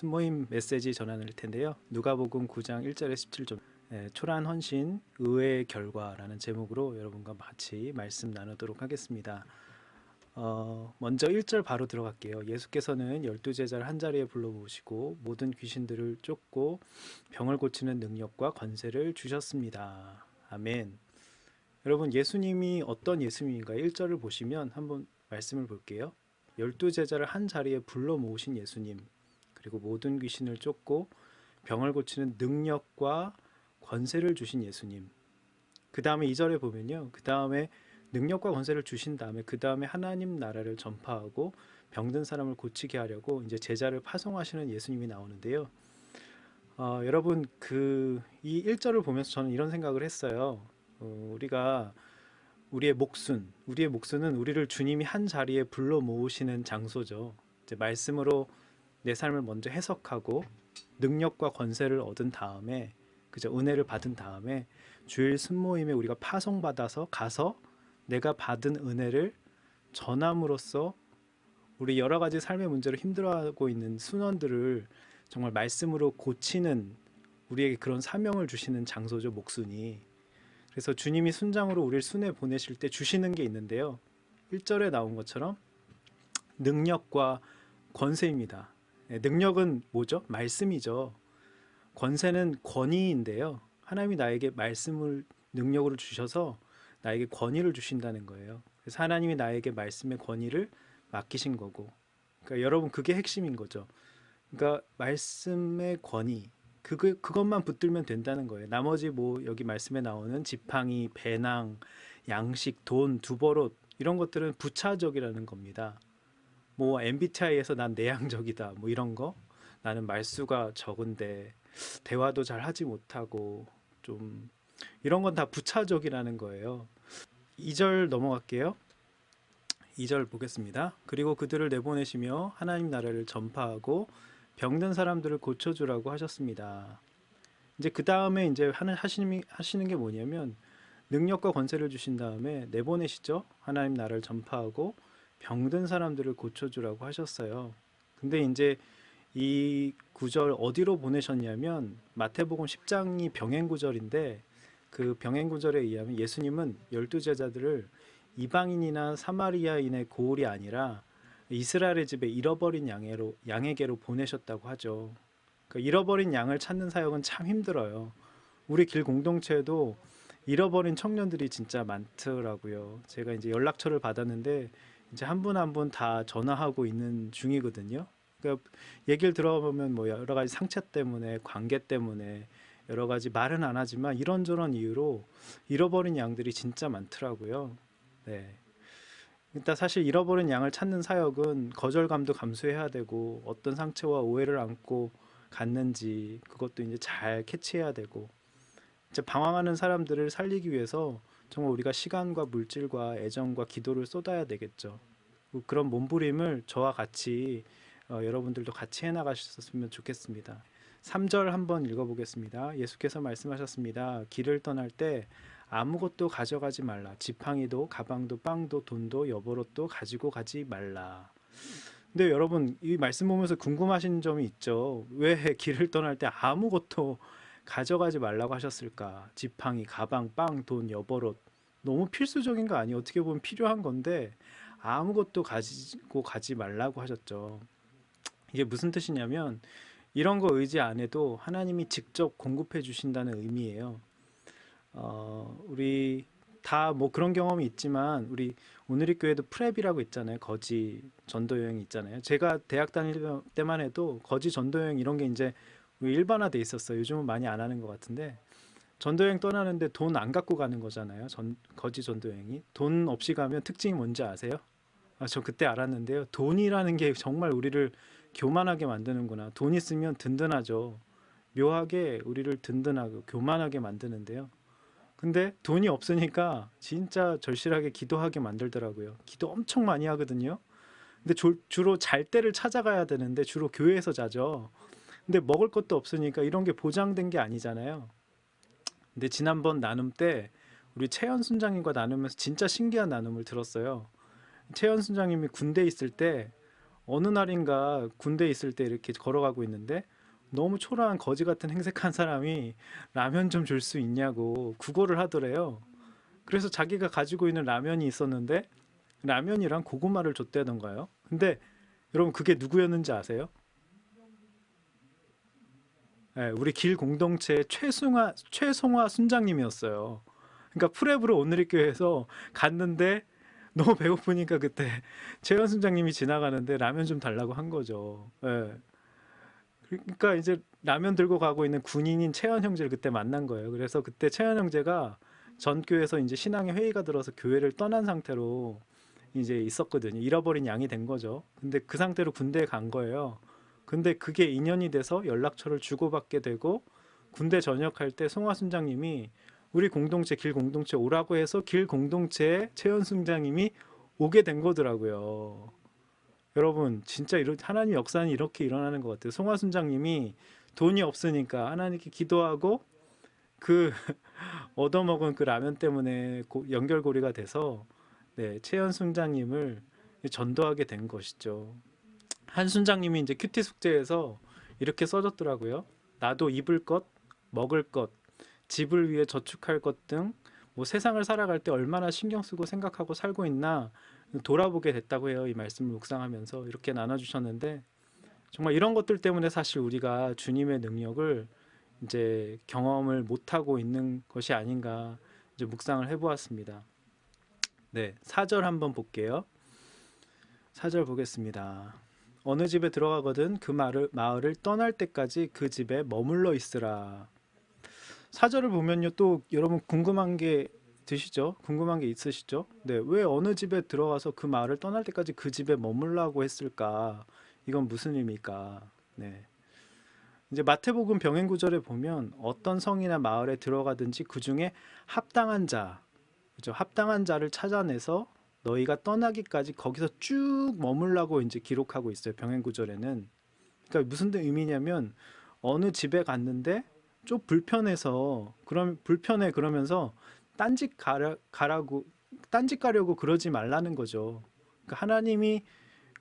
모임 메시지 전할 텐데요. 누가복음 9장 1절에 17절 초란 헌신 의외의 결과라는 제목으로 여러분과 같이 말씀 나누도록 하겠습니다. 먼저 1절 바로 들어갈게요. 예수께서는 12제자를 한자리에 불러 모으시고 모든 귀신들을 쫓고 병을 고치는 능력과 권세를 주셨습니다. 아멘. 여러분, 예수님이 어떤 예수님인가 1절을 보시면 한번 말씀을 볼게요. 12제자를 한자리에 불러 모으신 예수님, 그리고 모든 귀신을 쫓고 병을 고치는 능력과 권세를 주신 예수님. 그 다음에 2절에 보면요. 그 다음에 능력과 권세를 주신 다음에 그 다음에 하나님 나라를 전파하고 병든 사람을 고치게 하려고 이제 제자를 파송하시는 예수님이 나오는데요. 여러분, 이 1절을 보면서 저는 이런 생각을 했어요. 우리의 목순은 우리를 주님이 한 자리에 불러 모으시는 장소죠. 이제 말씀으로 내 삶을 먼저 해석하고 능력과 권세를 얻은 다음에, 그죠? 은혜를 받은 다음에 주일 순모임에 우리가 파송받아서 가서 내가 받은 은혜를 전함으로써 우리 여러 가지 삶의 문제로 힘들어하고 있는 순원들을 정말 말씀으로 고치는, 우리에게 그런 사명을 주시는 장소죠, 목순이. 그래서 주님이 순장으로 우리를 순회 보내실 때 주시는 게 있는데요. 1절에 나온 것처럼 능력과 권세입니다. 능력은 뭐죠? 말씀이죠. 권세는 권위인데요. 하나님이 나에게 말씀을 능력으로 주셔서 나에게 권위를 주신다는 거예요. 그래서 하나님이 나에게 말씀의 권위를 맡기신 거고. 그러니까 여러분, 그게 핵심인 거죠. 그러니까 말씀의 권위, 그것만 붙들면 된다는 거예요. 나머지 여기 말씀에 나오는 지팡이, 배낭, 양식, 돈, 두버롯 이런 것들은 부차적이라는 겁니다. MBTI에서 난 내향적이다 이런 거, 나는 말수가 적은데 대화도 잘 하지 못하고 좀 이런 건 다 부차적이라는 거예요. 2절 넘어갈게요. 2절 보겠습니다. 그리고 그들을 내보내시며 하나님 나라를 전파하고 병든 사람들을 고쳐주라고 하셨습니다. 이제 그 다음에 이제 하시는 게 뭐냐면 능력과 권세를 주신 다음에 내보내시죠. 하나님 나라를 전파하고 병든 사람들을 고쳐주라고 하셨어요. 근데 이제 이 구절 어디로 보내셨냐면 마태복음 10장이 병행 구절인데, 그 병행 구절에 의하면 예수님은 12제자들을 이방인이나 사마리아인의 고을이 아니라 이스라엘의 집에 잃어버린 양에게로 보내셨다고 하죠. 그러니까 잃어버린 양을 찾는 사역은 참 힘들어요. 우리 길 공동체에도 잃어버린 청년들이 진짜 많더라고요. 제가 이제 연락처를 받았는데 이제 한 분 한 분 다 전화하고 있는 중이거든요. 그러니까 얘기를 들어보면 여러 가지 상처 때문에, 관계 때문에 여러 가지 말은 안 하지만 이런저런 이유로 잃어버린 양들이 진짜 많더라고요. 네. 일단 사실 잃어버린 양을 찾는 사역은 거절감도 감수해야 되고, 어떤 상처와 오해를 안고 갔는지 그것도 이제 잘 캐치해야 되고, 이제 방황하는 사람들을 살리기 위해서 정말 우리가 시간과 물질과 애정과 기도를 쏟아야 되겠죠. 그런 몸부림을 저와 같이 여러분들도 같이 해나가셨으면 좋겠습니다. 3절 한번 읽어보겠습니다. 예수께서 말씀하셨습니다. 길을 떠날 때 아무것도 가져가지 말라. 지팡이도 가방도 빵도 돈도 여보롯도 가지고 가지 말라. 근데 여러분, 이 말씀 보면서 궁금하신 점이 있죠. 왜 길을 떠날 때 아무것도 가져가지 말라고 하셨을까? 지팡이, 가방, 빵, 돈, 여보롯. 너무 필수적인 거 아니에요? 어떻게 보면 필요한 건데 아무것도 가지고 가지 말라고 하셨죠. 이게 무슨 뜻이냐면 이런 거 의지 안 해도 하나님이 직접 공급해 주신다는 의미예요. 우리 다 그런 경험이 있지만 우리 오늘의 교회도 프랩이라고 있잖아요. 거지 전도 여행 있잖아요. 제가 대학 다닐 때만 해도 거지 전도 여행 이런 게 이제 일반화돼 있었어요. 요즘은 많이 안 하는 것 같은데, 전도 여행 떠나는데 돈 안 갖고 가는 거잖아요. 거지 전도 여행이 돈 없이 가면 특징이 뭔지 아세요? 저 그때 알았는데요. 돈이라는 게 정말 우리를 교만하게 만드는구나. 돈 있으면 든든하죠. 묘하게 우리를 든든하고 교만하게 만드는데요. 근데 돈이 없으니까 진짜 절실하게 기도하게 만들더라고요. 기도 엄청 많이 하거든요. 근데 주로 잘 때를 찾아가야 되는데 주로 교회에서 자죠. 근데 먹을 것도 없으니까 이런 게 보장된 게 아니잖아요. 근데 지난번 나눔 때 우리 최현 순장님과 나누면서 진짜 신기한 나눔을 들었어요. 최현 순장님이 군대에 있을 때 어느 날인가 군대에 있을 때 이렇게 걸어가고 있는데 너무 초라한 거지 같은 행색한 사람이 라면 좀 줄 수 있냐고 구걸을 하더래요. 그래서 자기가 가지고 있는 라면이 있었는데 라면이랑 고구마를 줬다던가요. 근데 여러분 그게 누구였는지 아세요? 예, 우리 길 공동체 최송화 순장님이었어요. 그러니까 프랩으로 오늘리교회에서 갔는데 너무 배고프니까 그때 최현 순장님이 지나가는데 라면 좀 달라고 한 거죠. 예. 그러니까 이제 라면 들고 가고 있는 군인인 채연 형제를 그때 만난 거예요. 그래서 그때 채연 형제가 전 교회에서 이제 신앙의 회의가 들어서 교회를 떠난 상태로 이제 있었거든요. 잃어버린 양이 된 거죠. 근데 그 상태로 군대에 간 거예요. 근데 그게 인연이 돼서 연락처를 주고받게 되고 군대 전역할 때 송화 순장님이 우리 공동체 길 공동체 오라고 해서 길 공동체에 최현 순장님이 오게 된 거더라고요. 여러분 진짜 하나님 역사는 이렇게 일어나는 것 같아요. 송화 순장님이 돈이 없으니까 하나님께 기도하고 그 얻어먹은 그 라면 때문에 연결고리가 돼서 네, 최현 순장님을 전도하게 된 것이죠. 한 순장님이 이제 큐티 숙제에서 이렇게 써줬더라고요. 나도 입을 것, 먹을 것, 집을 위해 저축할 것 등 뭐 세상을 살아갈 때 얼마나 신경 쓰고 생각하고 살고 있나 돌아보게 됐다고 해요. 이 말씀을 묵상하면서 이렇게 나눠주셨는데 정말 이런 것들 때문에 사실 우리가 주님의 능력을 이제 경험을 못하고 있는 것이 아닌가 이제 묵상을 해보았습니다. 네, 4절 한번 볼게요. 4절 보겠습니다. 어느 집에 들어가거든 그 마을을 떠날 때까지 그 집에 머물러 있으라. 4절을 보면요 또 여러분 궁금한 게 드시죠? 궁금한 게 있으시죠? 네, 왜 어느 집에 들어가서 그 마을을 떠날 때까지 그 집에 머물라고 했을까? 이건 무슨 의미일까? 네. 이제 마태복음 병행 구절에 보면 어떤 성이나 마을에 들어가든지 그 중에 합당한 자, 그죠? 합당한 자를 찾아내서 너희가 떠나기까지 거기서 쭉 머물라고 이제 기록하고 있어요. 병행 구절에는. 그러니까 무슨 의미냐면 어느 집에 갔는데 좀 불편해서 그럼 불편해 그러면서 가라고 딴집 가려고 그러지 말라는 거죠. 그러니까 하나님이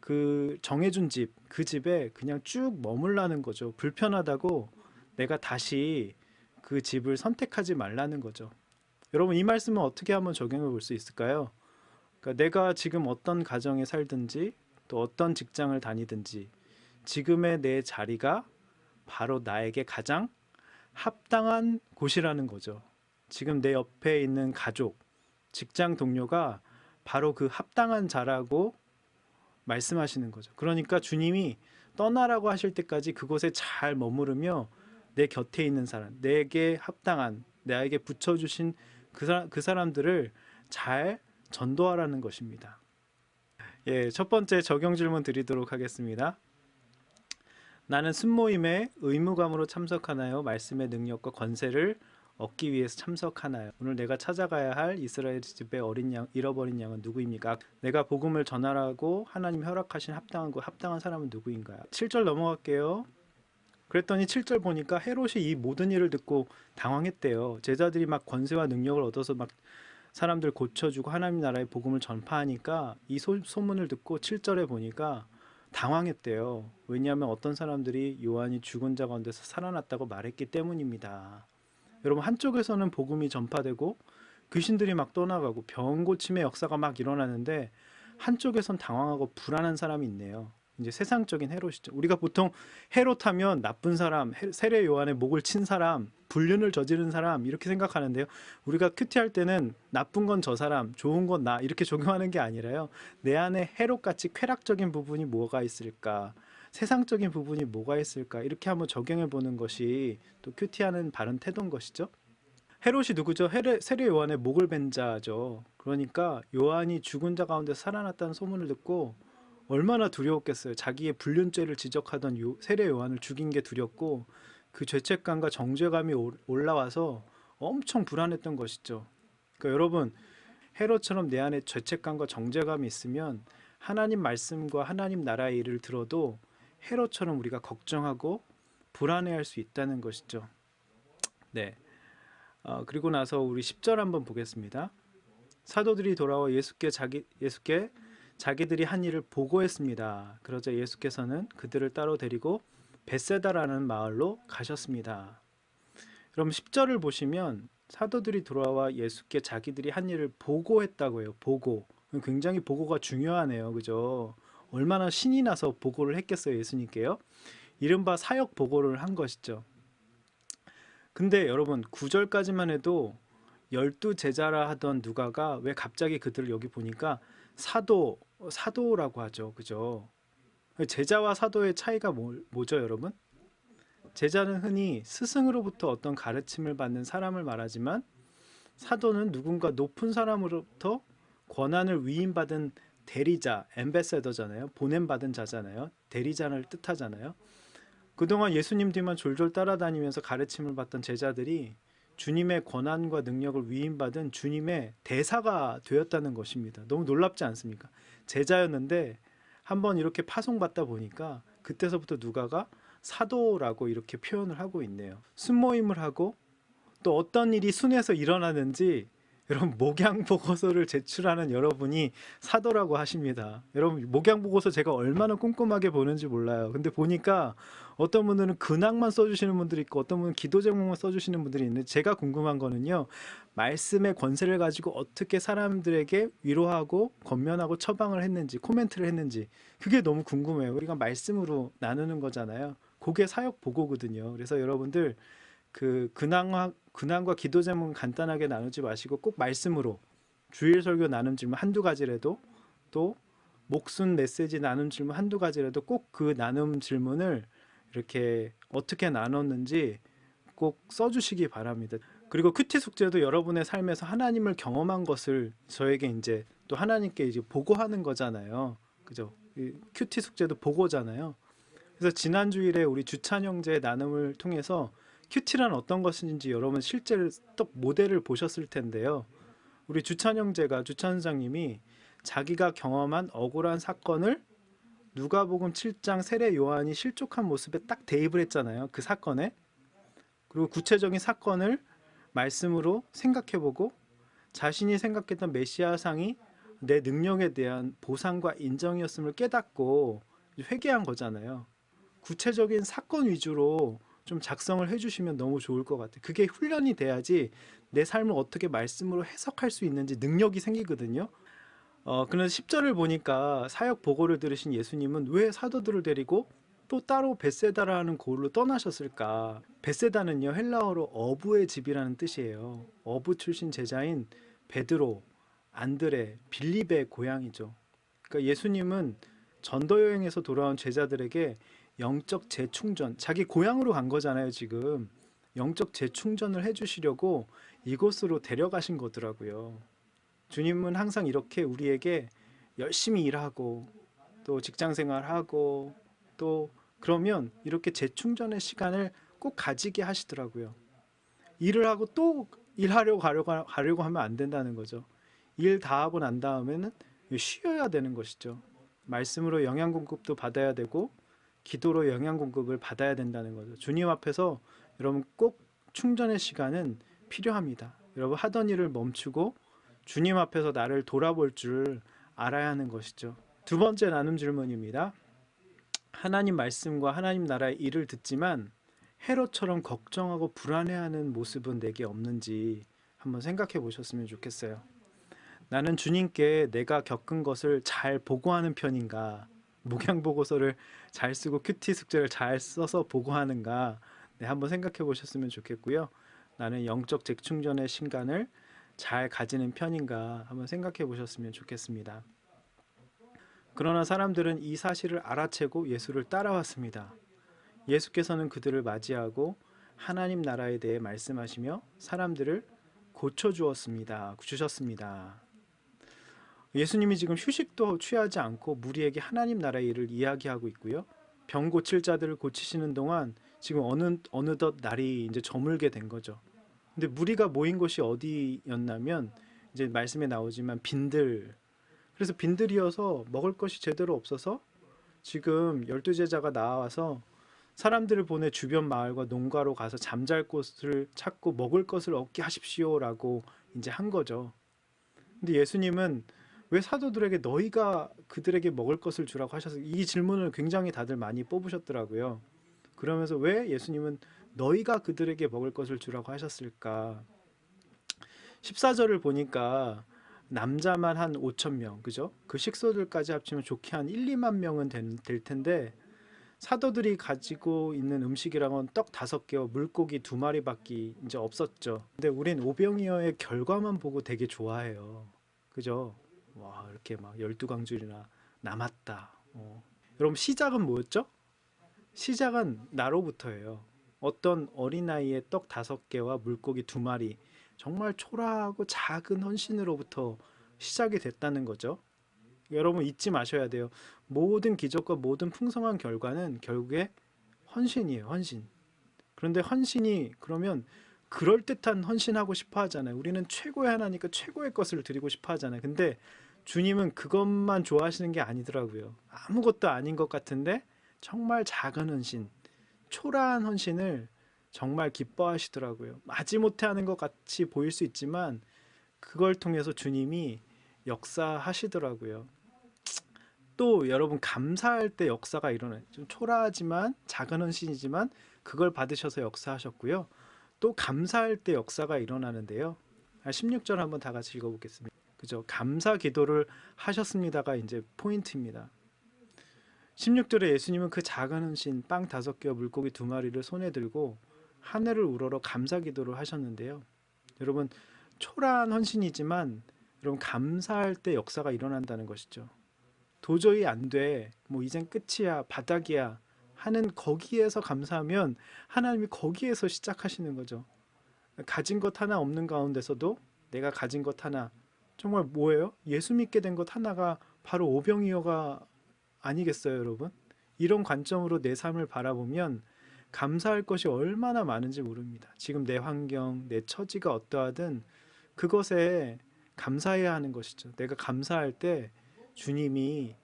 그 정해준 집, 그 집에 그냥 쭉 머물라는 거죠. 불편하다고 내가 다시 그 집을 선택하지 말라는 거죠. 여러분 이 말씀은 어떻게 한번 적용해 볼 수 있을까요? 그러니까 내가 지금 어떤 가정에 살든지 또 어떤 직장을 다니든지 지금의 내 자리가 바로 나에게 가장 합당한 곳이라는 거죠. 지금 내 옆에 있는 가족, 직장 동료가 바로 그 합당한 자라고 말씀하시는 거죠. 그러니까 주님이 떠나라고 하실 때까지 그곳에 잘 머무르며 내 곁에 있는 사람, 내게 합당한, 나에게 붙여주신 그 사람들을 잘 전도하라는 것입니다. 예, 첫 번째 적용 질문 드리도록 하겠습니다. 나는 순모임에 의무감으로 참석하나요? 말씀의 능력과 권세를 얻기 위해서 참석하나요? 오늘 내가 찾아가야 할 이스라엘 집의 어린 양, 잃어버린 양은 누구입니까? 내가 복음을 전하라고 하나님 허락하신 합당한 사람은 누구인가요? 7절 넘어갈게요. 그랬더니 7절 보니까 헤롯이 이 모든 일을 듣고 당황했대요. 제자들이 막 권세와 능력을 얻어서 막 사람들 고쳐주고 하나님 나라의 복음을 전파하니까 이 소문을 듣고 7절에 보니까 당황했대요. 왜냐하면 어떤 사람들이 요한이 죽은 자 가운데서 살아났다고 말했기 때문입니다. 여러분 한쪽에서는 복음이 전파되고 귀신들이 막 떠나가고 병 고침의 역사가 막 일어나는데 한쪽에선 당황하고 불안한 사람이 있네요. 이제 세상적인 헤롯이죠. 우리가 보통 헤롯 하면 나쁜 사람, 세례 요한의 목을 친 사람, 불륜을 저지른 사람 이렇게 생각하는데요. 우리가 큐티할 때는 나쁜 건 저 사람, 좋은 건 나 이렇게 적용하는 게 아니라요. 내 안에 헤롯같이 쾌락적인 부분이 뭐가 있을까? 세상적인 부분이 뭐가 있을까? 이렇게 한번 적용해 보는 것이 또 큐티하는 바른 태도인 것이죠. 헤롯이 누구죠? 세례 요한의 목을 벤 자죠. 그러니까 요한이 죽은 자 가운데 살아났다는 소문을 듣고 얼마나 두려웠겠어요. 자기의 불륜죄를 지적하던 세례 요한을 죽인 게 두렵고 그 죄책감과 정죄감이 올라와서 엄청 불안했던 것이죠. 그러니까 여러분 헤롯처럼 내 안에 죄책감과 정죄감이 있으면 하나님 말씀과 하나님 나라의 일을 들어도 헤롯처럼 우리가 걱정하고 불안해할 수 있다는 것이죠. 네. 그리고 나서 우리 10절 한번 보겠습니다. 사도들이 돌아와 예수께 자기들이 한 일을 보고했습니다. 그러자 예수께서는 그들을 따로 데리고 벳세다라는 마을로 가셨습니다. 그럼 10절을 보시면 사도들이 돌아와 예수께 자기들이 한 일을 보고했다고 해요. 보고. 굉장히 보고가 중요하네요. 그죠? 얼마나 신이 나서 보고를 했겠어요, 예수님께요? 이른바 사역 보고를 한 것이죠. 근데 여러분, 9절까지만 해도 12제자라 하던 누가가 왜 갑자기 그들을 여기 보니까 사도라고 하죠. 그죠? 제자와 사도의 차이가 뭐죠, 여러분? 제자는 흔히 스승으로부터 어떤 가르침을 받는 사람을 말하지만 사도는 누군가 높은 사람으로부터 권한을 위임받은 대리자, 엠베세더잖아요. 보냄받은 자잖아요. 대리자를 뜻하잖아요. 그동안 예수님 뒤만 졸졸 따라다니면서 가르침을 받던 제자들이 주님의 권한과 능력을 위임받은 주님의 대사가 되었다는 것입니다. 너무 놀랍지 않습니까? 제자였는데 한번 이렇게 파송받다 보니까 그때서부터 누가가 사도라고 이렇게 표현을 하고 있네요. 순모임을 하고 또 어떤 일이 순에서 일어나는지 여러분 목양 보고서를 제출하는 여러분이 사도라고 하십니다. 여러분 목양 보고서 제가 얼마나 꼼꼼하게 보는지 몰라요. 근데 보니까 어떤 분들은 근황만 써주시는 분들이 있고 어떤 분은 기도 제목만 써주시는 분들이 있는데 제가 궁금한 거는요. 말씀의 권세를 가지고 어떻게 사람들에게 위로하고 권면하고 처방을 했는지 코멘트를 했는지 그게 너무 궁금해요. 우리가 말씀으로 나누는 거잖아요. 그게 사역 보고거든요. 그래서 여러분들 그 근황과 기도 제목은 간단하게 나누지 마시고 꼭 말씀으로 주일 설교 나눔 질문 한두 가지라도 또 목순 메시지 나눔 질문 한두 가지라도 꼭 그 나눔 질문을 이렇게 어떻게 나눴는지 꼭 써주시기 바랍니다. 그리고 큐티 숙제도 여러분의 삶에서 하나님을 경험한 것을 저에게 이제 또 하나님께 이제 보고하는 거잖아요. 그죠? 큐티 숙제도 보고잖아요. 그래서 지난 주일에 우리 주찬 형제의 나눔을 통해서 큐티란 어떤 것인지 여러분 실제로 또 모델을 보셨을 텐데요. 우리 주찬 형제가 주찬 선장님이 자기가 경험한 억울한 사건을 누가복음 7장 세례 요한이 실족한 모습에 딱 대입을 했잖아요. 그 사건에. 그리고 구체적인 사건을 말씀으로 생각해보고 자신이 생각했던 메시아상이 내 능력에 대한 보상과 인정이었음을 깨닫고 회개한 거잖아요. 구체적인 사건 위주로 좀 작성을 해주시면 너무 좋을 것 같아요. 그게 훈련이 돼야지 내 삶을 어떻게 말씀으로 해석할 수 있는지 능력이 생기거든요. 그런데 10절을 보니까 사역 보고를 들으신 예수님은 왜 사도들을 데리고 또 따로 벳세다라는 고을로 떠나셨을까? 벳세다는요 헬라어로 어부의 집이라는 뜻이에요. 어부 출신 제자인 베드로, 안드레, 빌립의 고향이죠. 그러니까 예수님은 전도 여행에서 돌아온 제자들에게 영적 재충전, 자기 고향으로 간 거잖아요, 지금. 영적 재충전을 해주시려고 이곳으로 데려가신 거더라고요. 주님은 항상 이렇게 우리에게 열심히 일하고 또 직장 생활하고 또 그러면 이렇게 재충전의 시간을 꼭 가지게 하시더라고요. 일을 하고 또 가려고 하면 안 된다는 거죠. 일 다 하고 난 다음에는 쉬어야 되는 것이죠. 말씀으로 영양 공급도 받아야 되고 기도로 영양 공급을 받아야 된다는 거죠. 주님 앞에서 여러분 꼭 충전의 시간은 필요합니다. 여러분 하던 일을 멈추고 주님 앞에서 나를 돌아볼 줄 알아야 하는 것이죠. 두 번째 나눔 질문입니다. 하나님 말씀과 하나님 나라의 일을 듣지만 헤롯처럼 걱정하고 불안해하는 모습은 내게 없는지 한번 생각해 보셨으면 좋겠어요. 나는 주님께 내가 겪은 것을 잘 보고하는 편인가? 목양 보고서를 잘 쓰고 큐티 숙제를 잘 써서 보고하는가? 네, 한번 생각해 보셨으면 좋겠고요. 나는 영적 재충전의 시간을 잘 가지는 편인가? 한번 생각해 보셨으면 좋겠습니다. 그러나 사람들은 이 사실을 알아채고 예수를 따라왔습니다. 예수께서는 그들을 맞이하고 하나님 나라에 대해 말씀하시며 사람들을 주셨습니다. 예수님이 지금 휴식도 취하지 않고 무리에게 하나님 나라의 일을 이야기하고 있고요. 병 고칠 자들을 고치시는 동안 지금 어느덧 날이 이제 저물게 된 거죠. 근데 무리가 모인 곳이 어디였냐면 이제 말씀에 나오지만 빈들. 그래서 빈들이어서 먹을 것이 제대로 없어서 지금 12제자가 나와서 사람들을 보내 주변 마을과 농가로 가서 잠잘 곳을 찾고 먹을 것을 얻게 하십시오라고 이제 한 거죠. 근데 예수님은 왜 사도들에게 너희가 그들에게 먹을 것을 주라고 하셨어요? 이 질문을 굉장히 다들 많이 뽑으셨더라고요. 그러면서 왜 예수님은 너희가 그들에게 먹을 것을 주라고 하셨을까? 14절을 보니까 남자만 한 5천 명, 그죠? 그 식소들까지 합치면 좋게 한 1, 2만 명은 될 텐데 사도들이 가지고 있는 음식이랑은 떡 5개와 물고기 2마리밖에 이제 없었죠. 근데 우린 오병이어의 결과만 보고 되게 좋아해요. 그죠? 와, 이렇게 막 12강줄이나 남았다. 여러분 시작은 뭐였죠? 시작은 나로부터예요. 어떤 어린아이의 떡 5개와 물고기 2마리, 정말 초라하고 작은 헌신으로부터 시작이 됐다는 거죠. 여러분 잊지 마셔야 돼요. 모든 기적과 모든 풍성한 결과는 결국에 헌신이에요. 헌신. 그런데 헌신이 그러면 그럴듯한 헌신하고 싶어 하잖아요. 우리는 최고의 하나니까 최고의 것을 드리고 싶어 하잖아요. 근데 주님은 그것만 좋아하시는 게 아니더라고요. 아무것도 아닌 것 같은데 정말 작은 헌신, 초라한 헌신을 정말 기뻐하시더라고요. 마지못해 하는 것 같이 보일 수 있지만 그걸 통해서 주님이 역사하시더라고요. 또 여러분 감사할 때 역사가 일어나요. 좀 초라하지만 작은 헌신이지만 그걸 받으셔서 역사하셨고요. 또 감사할 때 역사가 일어나는데요. 16절 한번 다 같이 읽어보겠습니다. 그죠? 감사 기도를 하셨습니다가 이제 포인트입니다. 16절에 예수님은 그 작은 헌신 빵 5개와 물고기 2마리를 손에 들고 하늘을 우러러 감사 기도를 하셨는데요. 여러분 초라한 헌신이지만 여러분 감사할 때 역사가 일어난다는 것이죠. 도저히 안 돼. 뭐 이젠 끝이야. 바닥이야. 하는 거기에서 감사하면 하나님이 거기에서 시작하시는 거죠. 가진 것 하나 없는 가운데서도 내가 가진 것 하나 정말 뭐예요? 예수 믿게 된 것 하나가 바로 오병이어가 아니겠어요, 여러분? 이런 관점으로 내 삶을 바라보면 감사할 것이 얼마나 많은지 모릅니다. 지금 내 환경, 내 처지가 어떠하든 그것에 감사해야 하는 것이죠. 내가 감사할 때 주님이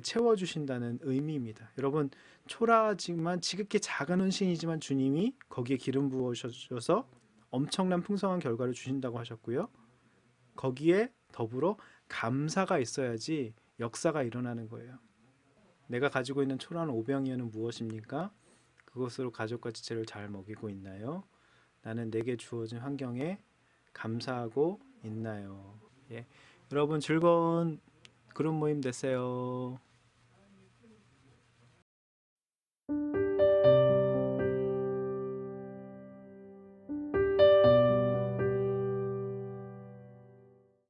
채워주신다는 의미입니다. 여러분 초라하지만 지극히 작은 헌신이지만 주님이 거기에 기름 부으셔서 엄청난 풍성한 결과를 주신다고 하셨고요. 거기에 더불어 감사가 있어야지 역사가 일어나는 거예요. 내가 가지고 있는 초라한 오병이어는 무엇입니까? 그것으로 가족과 지체를 잘 먹이고 있나요? 나는 내게 주어진 환경에 감사하고 있나요? 예. 여러분 즐거운 그룹 모임 되세요.